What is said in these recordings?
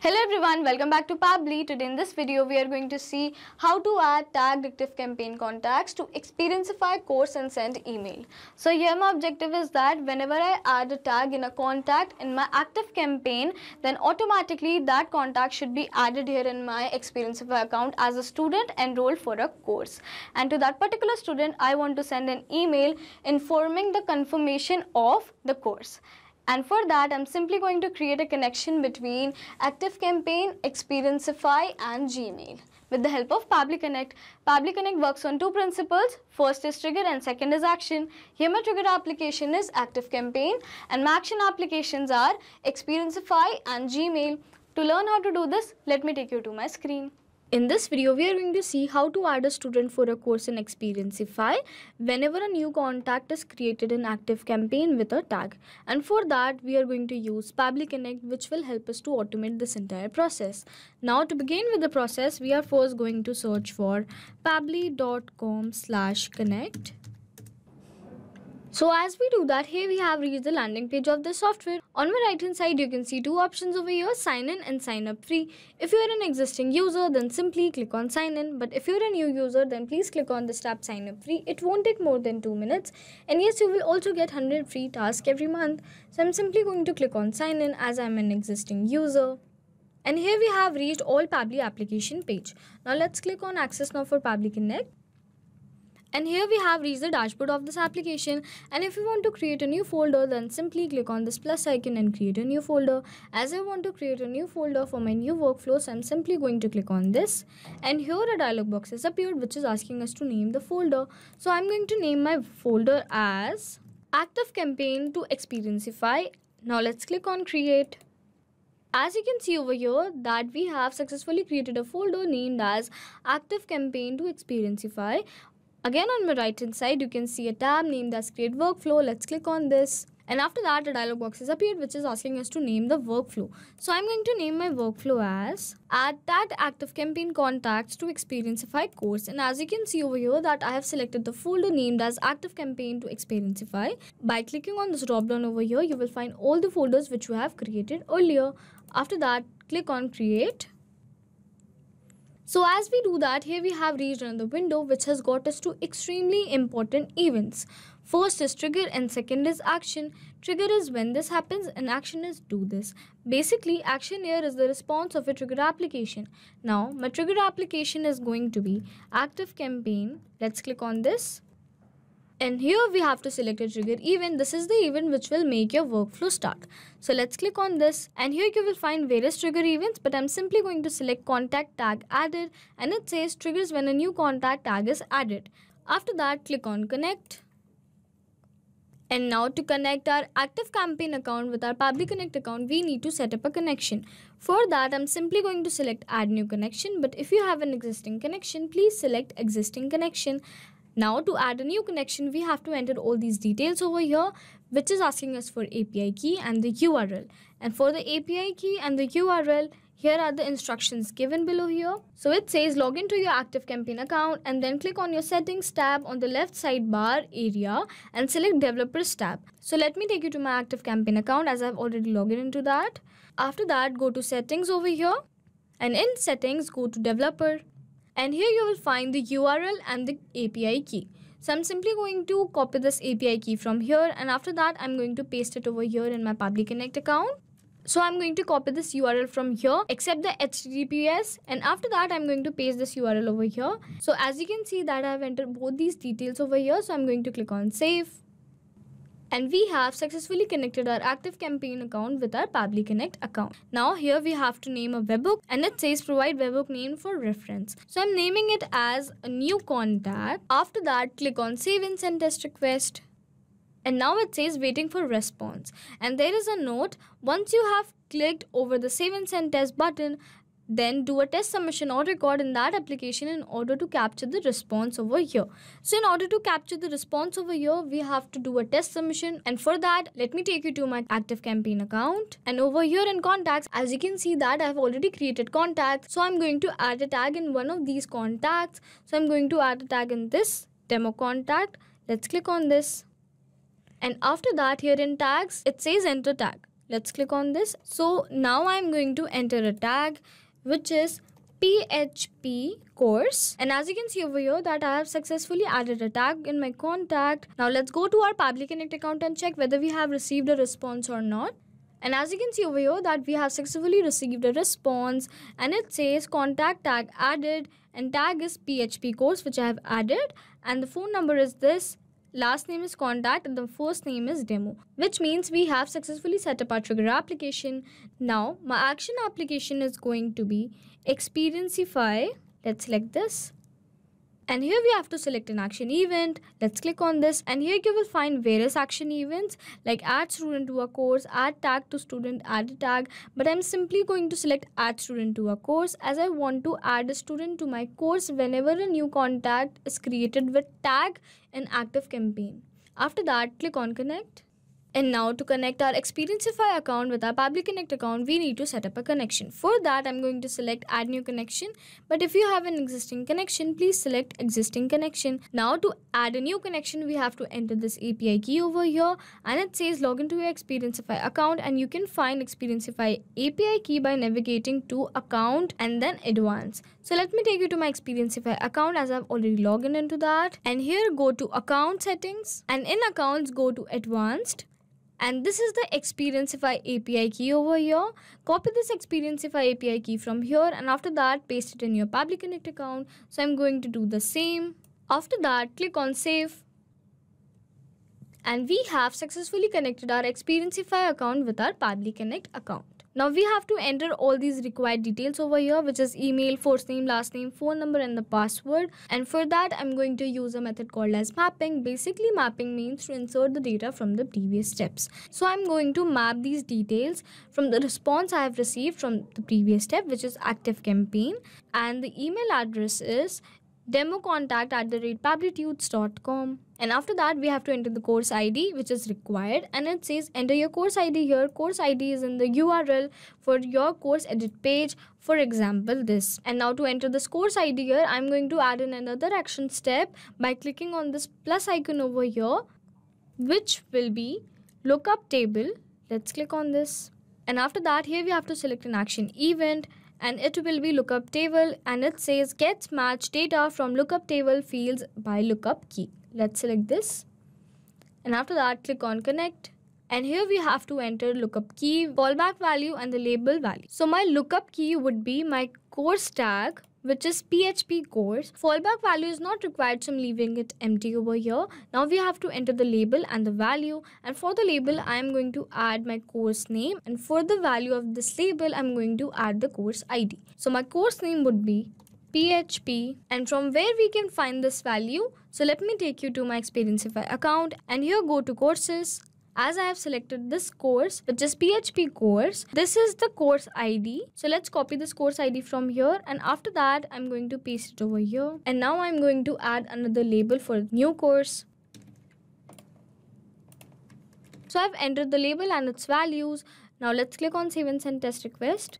Hello everyone, welcome back to Pabbly. Today in this video we are going to see how to add tagged ActiveCampaign contacts to Xperiencify course and send email. So here my objective is that whenever I add a tag in a contact in my ActiveCampaign, then automatically that contact should be added here in my Xperiencify account as a student enrolled for a course. And to that particular student I want to send an email informing the confirmation of the course. And for that, I'm simply going to create a connection between ActiveCampaign, Xperiencify and Gmail. With the help of Pabbly Connect, Pabbly Connect works on two principles. First is trigger and second is action. Here my trigger application is ActiveCampaign and my action applications are Xperiencify and Gmail. To learn how to do this, let me take you to my screen. In this video, we are going to see how to add a student for a course in Xperiencify whenever a new contact is created in ActiveCampaign with a tag. And for that, we are going to use Pabbly Connect, which will help us to automate this entire process. Now, to begin with the process, we are first going to search for pabbly.com/connect. So as we do that, here we have reached the landing page of the software. On my right hand side, you can see two options over here, sign in and sign up free. If you are an existing user, then simply click on sign in. But if you are a new user, then please click on this tab sign up free. It won't take more than 2 minutes. And yes, you will also get 100 free tasks every month. So I'm simply going to click on sign in as I'm an existing user. And here we have reached all Pabbly application page. Now let's click on access now for Pabbly Connect. And here we have reached the dashboard of this application, and if you want to create a new folder, then simply click on this plus icon and create a new folder. As I want to create a new folder for my new workflow, so I'm simply going to click on this, and here a dialog box has appeared which is asking us to name the folder. So I'm going to name my folder as ActiveCampaign to Xperiencify. Now let's click on create. As you can see over here that we have successfully created a folder named as ActiveCampaign to Xperiencify. Again, on my right hand side, you can see a tab named as Create Workflow. Let's click on this. And after that, a dialog box has appeared which is asking us to name the workflow. So I'm going to name my workflow as Add Tagged ActiveCampaign Contacts to Xperiencify Course. And as you can see over here that I have selected the folder named as ActiveCampaign to Xperiencify. By clicking on this drop down over here, you will find all the folders which you have created earlier. After that, click on Create. So as we do that, here we have reached another window which has got us to extremely important events. First is trigger and second is action. Trigger is when this happens and action is do this. Basically, action here is the response of a trigger application. Now, my trigger application is going to be ActiveCampaign. Let's click on this. And here we have to select a trigger event. This is the event which will make your workflow start. So let's click on this, and here you will find various trigger events, but I'm simply going to select contact tag added, and it says triggers when a new contact tag is added. After that, click on connect. And now to connect our ActiveCampaign account with our Pabbly Connect account, we need to set up a connection. For that, I'm simply going to select add new connection, but if you have an existing connection, please select existing connection. Now to add a new connection, we have to enter all these details over here, which is asking us for API key and the URL. And for the API key and the URL, here are the instructions given below here. So it says log into your ActiveCampaign account and then click on your settings tab on the left sidebar area and select developers tab. So let me take you to my ActiveCampaign account as I've already logged into that. After that, go to settings over here, and in settings, go to developer. And here you will find the URL and the API key. So I'm simply going to copy this API key from here, and after that I'm going to paste it over here in my Pabbly Connect account. So I'm going to copy this URL from here except the HTTPS, and after that I'm going to paste this URL over here. So as you can see that I've entered both these details over here, so I'm going to click on save. And we have successfully connected our ActiveCampaign account with our Pabbly Connect account. Now here we have to name a webhook, and it says provide webhook name for reference. So I'm naming it as a new contact. After that, click on save and send test request. And now it says waiting for response. And there is a note, once you have clicked over the save and send test button, then do a test submission or record in that application in order to capture the response over here. So in order to capture the response over here, we have to do a test submission, and for that, let me take you to my ActiveCampaign account. And over here in contacts, as you can see that I've already created contacts, so I'm going to add a tag in one of these contacts. So I'm going to add a tag in this demo contact. Let's click on this. And after that, here in tags, it says enter tag. Let's click on this. So now I'm going to enter a tag which is PHP course, and as you can see over here that I have successfully added a tag in my contact. Now let's go to our Pabbly Connect account and check whether we have received a response or not. And as you can see over here that we have successfully received a response, and it says contact tag added, and tag is PHP course which I have added, and the phone number is this, last name is contact, and the first name is demo, which means we have successfully set up our trigger application. Now my action application is going to be Xperiencify. Let's select this, and here we have to select an action event. Let's click on this, and here you will find various action events like add student to a course, add tag to student, add a tag, but I'm simply going to select add student to a course as I want to add a student to my course whenever a new contact is created with tag in ActiveCampaign. After that, click on connect. And now to connect our Xperiencify account with our Pabbly Connect account, we need to set up a connection. For that, I'm going to select add new connection. But if you have an existing connection, please select existing connection. Now to add a new connection, we have to enter this API key over here, and it says login to your Xperiencify account, and you can find Xperiencify API key by navigating to account and then advanced. So let me take you to my Xperiencify account as I've already logged into that. And here go to account settings, and in accounts go to advanced. And this is the Xperiencify API key over here. Copy this Xperiencify API key from here, and after that paste it in your Pabbly Connect account. So I'm going to do the same. After that, click on save. And we have successfully connected our Xperiencify account with our Pabbly Connect account. Now we have to enter all these required details over here, which is email, first name, last name, phone number, and the password. And for that, I'm going to use a method called as mapping. Basically, mapping means to insert the data from the previous steps. So I'm going to map these details from the response I have received from the previous step, which is ActiveCampaign. And the email address is democontact@pabblytudes.com. And after that, we have to enter the course ID, which is required, and it says enter your course ID here. Course ID is in the URL for your course edit page, for example this. And now to enter this course ID here, I'm going to add in another action step by clicking on this plus icon over here, which will be lookup table. Let's click on this, and after that, here we have to select an action event, and it will be lookup table, and it says get match data from lookup table fields by lookup key. Let's select this, and after that click on connect, and here we have to enter lookup key, fallback value, and the label value. So my lookup key would be my course tag, which is PHP course. Fallback value is not required, so I'm leaving it empty over here. Now we have to enter the label and the value, and for the label I am going to add my course name, and for the value of this label I'm going to add the course ID. So my course name would be PHP, and from where we can find this value, so let me take you to my Xperiencify account, and here go to courses. As I have selected this course, which is PHP course, this is the course ID. So let's copy this course ID from here, and after that I'm going to paste it over here. And now I'm going to add another label for new course. So I've entered the label and its values. Now let's click on save and send test request.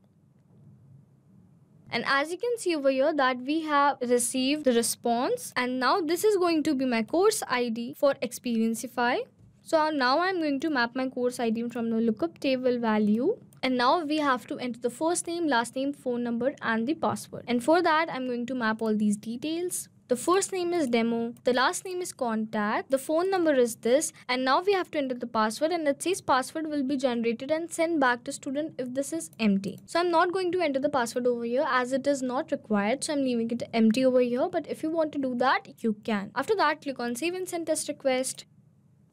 And as you can see over here that we have received the response, and now this is going to be my course ID for Xperiencify. So now I'm going to map my course ID from the lookup table value, and now we have to enter the first name, last name, phone number, and the password. And for that I'm going to map all these details. The first name is demo, the last name is contact, the phone number is this, and now we have to enter the password, and it says password will be generated and sent back to student if this is empty. So I'm not going to enter the password over here as it is not required, so I'm leaving it empty over here, but if you want to do that, you can. After that, click on save and send test request.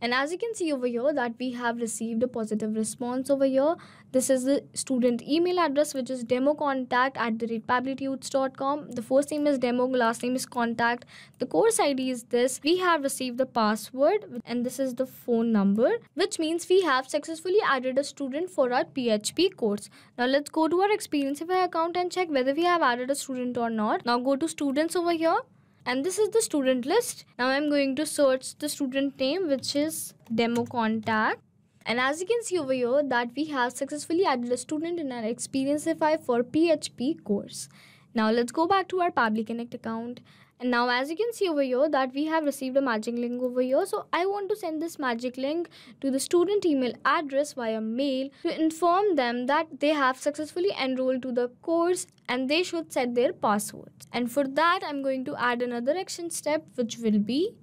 And as you can see over here that we have received a positive response over here. This is the student email address, which is democontact@pabblytudes.com. The first name is demo, last name is contact. The course ID is this. We have received the password, and this is the phone number, which means we have successfully added a student for our PHP course. Now let's go to our Xperiencify account and check whether we have added a student or not. Now go to students over here, and this is the student list. Now I'm going to search the student name, which is demo contact. And as you can see over here that we have successfully added a student in our Xperiencify for PHP course. Now let's go back to our Pabbly Connect account. And now as you can see over here that we have received a magic link over here. So I want to send this magic link to the student email address via mail to inform them that they have successfully enrolled to the course and they should set their passwords. And for that I'm going to add another action step, which will be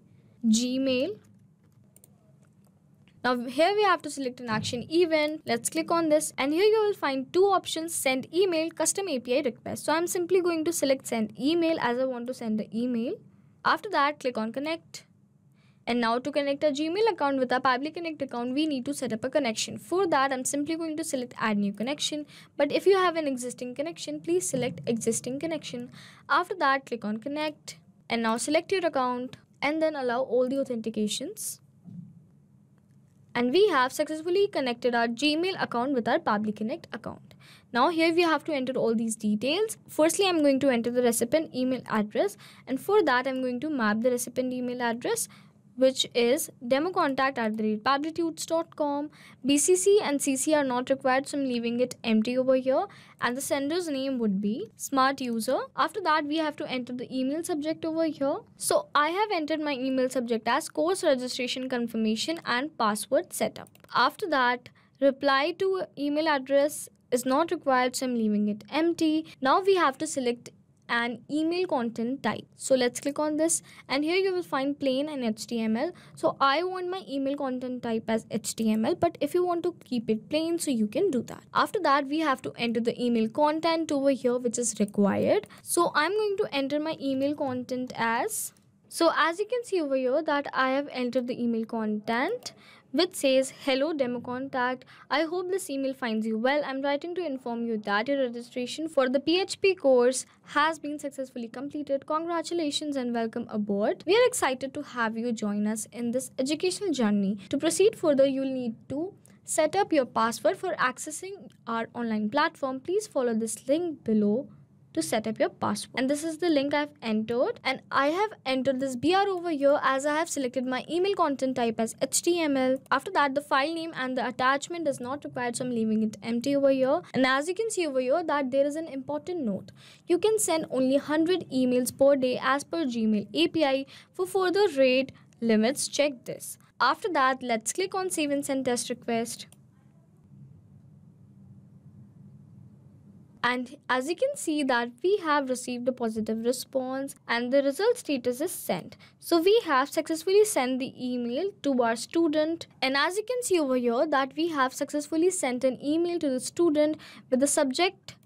Gmail. Now here we have to select an action event. Let's click on this and here you will find two options, send email, custom API request. So I'm simply going to select send email as I want to send the email. After that, click on connect. And now to connect a Gmail account with our Pabbly Connect account, we need to set up a connection. For that, I'm simply going to select add new connection. But if you have an existing connection, please select existing connection. After that, click on connect and now select your account and then allow all the authentications. And we have successfully connected our Gmail account with our Pabbly Connect account. Now here we have to enter all these details. Firstly, I'm going to enter the recipient email address, and for that I'm going to map the recipient email address, which is democontact@pabblytudes.com. BCC and CC are not required, so I'm leaving it empty over here. And the sender's name would be smart user. After that, we have to enter the email subject over here. So I have entered my email subject as course registration confirmation and password setup. After that, reply to email address is not required, so I'm leaving it empty. Now we have to select an email content type. So let's click on this and here you will find plain and HTML. So I want my email content type as HTML, but if you want to keep it plain, so you can do that. After that, we have to enter the email content over here, which is required. So I'm going to enter my email content as, so as you can see over here that I have entered the email content, which says hello demo contact. I hope this email finds you well. I'm writing to inform you that your registration for the PHP course has been successfully completed. Congratulations and welcome aboard. We are excited to have you join us in this educational journey. To proceed further, you'll need to set up your password for accessing our online platform. Please follow this link below to set up your password. And this is the link I've entered, and I have entered this BR over here as I have selected my email content type as HTML. After that, the file name and the attachment is not required, so I'm leaving it empty over here. And as you can see over here that there is an important note. You can send only 100 emails per day as per Gmail API. For further rate limits, check this. After that, let's click on save and send test request. And as you can see that we have received a positive response and the result status is sent. So we have successfully sent the email to our student. And as you can see over here that we have successfully sent an email to the student with the subject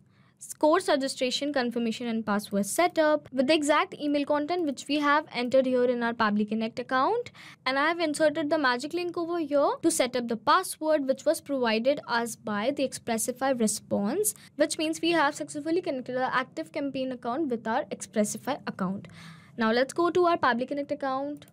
course registration confirmation and password setup with the exact email content which we have entered here in our Pabbly Connect account. And I have inserted the magic link over here to set up the password which was provided us by the Xperiencify response, which means we have successfully connected our ActiveCampaign account with our Xperiencify account. Now let's go to our Pabbly Connect account.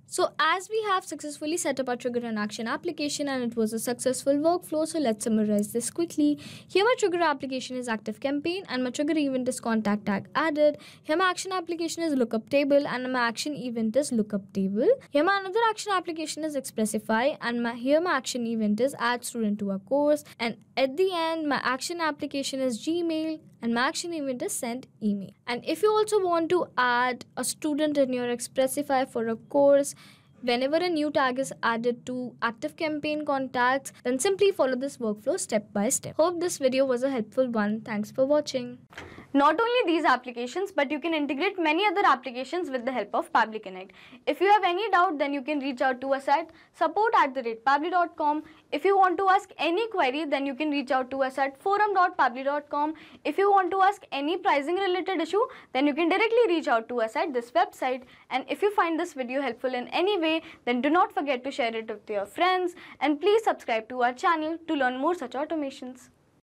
So as we have successfully set up our trigger and action application and it was a successful workflow, so let's summarize this quickly. Here my trigger application is ActiveCampaign and my trigger event is contact tag added. Here my action application is lookup table and my action event is lookup table. Here my another action application is Xperiencify and here my action event is add student to a course. And at the end, my action application is Gmail and my action event is send email. And if you also want to add a student in your Xperiencify for a course, whenever a new tag is added to ActiveCampaign contacts, then simply follow this workflow step by step. Hope this video was a helpful one. Thanks for watching. Not only these applications, but you can integrate many other applications with the help of Pabbly Connect. If you have any doubt, then you can reach out to us at support@pabbly.com. If you want to ask any query, then you can reach out to us at forum.pabbly.com. If you want to ask any pricing related issue, then you can directly reach out to us at this website. And if you find this video helpful in any way, then do not forget to share it with your friends and please subscribe to our channel to learn more such automations.